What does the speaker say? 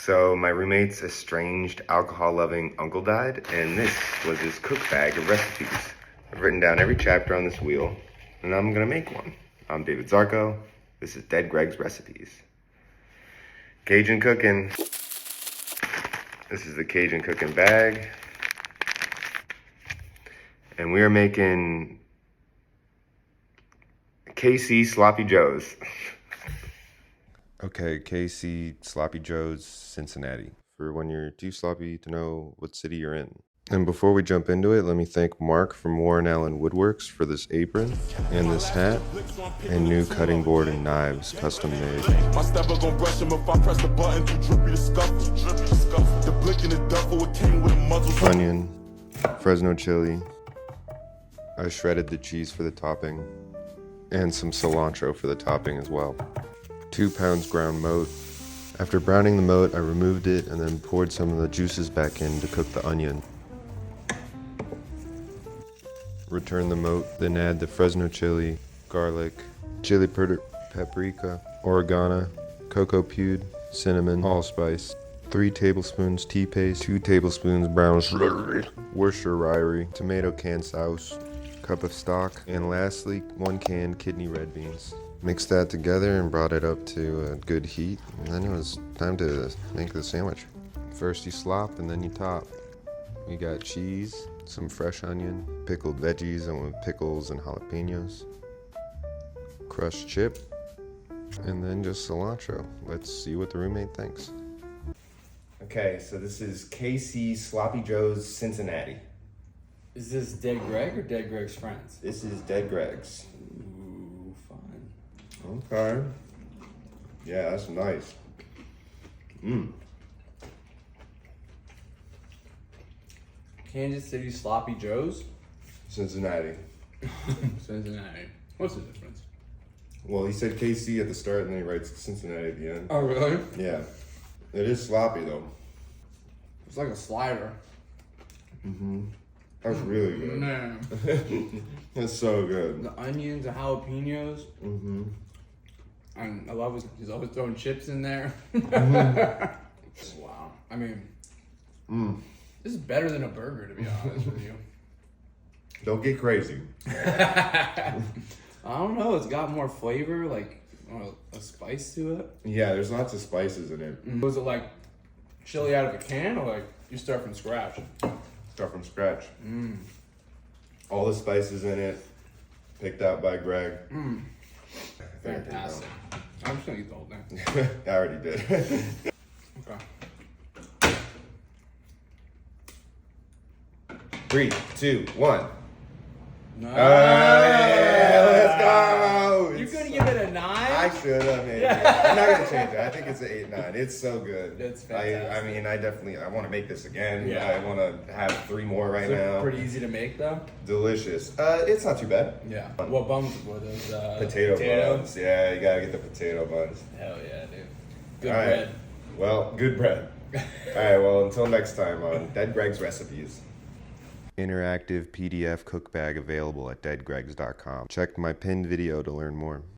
So my roommate's estranged alcohol-loving uncle died, and this was his cook bag of recipes. I've written down every chapter on this wheel, and I'm gonna make one. I'm David Zarko. This is Dead Greg's Recipes. Cajun cooking. This is the Cajun cooking bag. And we are making KC Sloppy Joes. Okay, KC Sloppy Joes, Cincinnati. For when you're too sloppy to know what city you're in. And before we jump into it, let me thank Mark from Warren Allen Woodworks for this apron and this hat and new cutting board and knives, custom made. My stepper gon' brush him if I press the button to drippy the scuffle. The blick in the duffel, it came with a muzzle. Onion, Fresno chili. I shredded the cheese for the topping and some cilantro for the topping as well. 2 pounds ground moat. After browning the moat, I removed it and then poured some of the juices back in to cook the onion. Return the moat, then add the Fresno chili, garlic, chili paprika, oregano, cocoa pude, cinnamon, allspice, 3 tablespoons tea paste, 2 tablespoons brown sugar, Worcestershire, tomato can sauce, cup of stock, and lastly, 1 can kidney red beans. Mixed that together and brought it up to a good heat, and then it was time to make the sandwich. First you slop and then you top. You got cheese, some fresh onion, pickled veggies and with pickles and jalapenos, crushed chip, and then just cilantro. Let's see what the roommate thinks. Okay, so this is KC Sloppy Joe's Cincinnati. Is this Dead Greg or Dead Greg's friends? This is Dead Greg's. Ooh, fine. Okay. Yeah, that's nice. Kansas City Sloppy Joe's? Cincinnati. Cincinnati. What's the difference? Well, he said KC at the start and then he writes Cincinnati at the end. Oh, really? Yeah. It is sloppy though. It's like a slider. That's really good. Man. That's so good. The onions, the jalapenos. And I love he's always throwing chips in there. Wow. I mean, this is better than a burger, to be honest with you. Don't get crazy. I don't know. It's got more flavor, like a spice to it. Yeah, there's lots of spices in it. Was it like chili out of a can, or like you start from scratch? Start from scratch. All the spices in it, picked out by Greg. Fantastic. I'm just gonna eat the whole thing. I already did. Okay. 3, 2, 1. Nice. Yeah, let's go. You're gonna give it a 9? I should have, maybe. I'm not gonna change it. I think it's an 8-9. It's so good. It's fantastic. I mean, I want to make this again. Yeah. I want to have 3 more right now. Pretty easy to make though. Delicious. It's not too bad. Yeah. What buns were those? Potato buns. Yeah, you gotta get the potato buns. Hell yeah, dude. Good All right. bread. Well, good bread. All right. Well, until next time on Dead Greg's Recipes. Interactive PDF cook bag available at deadgregs.com. Check my pinned video to learn more.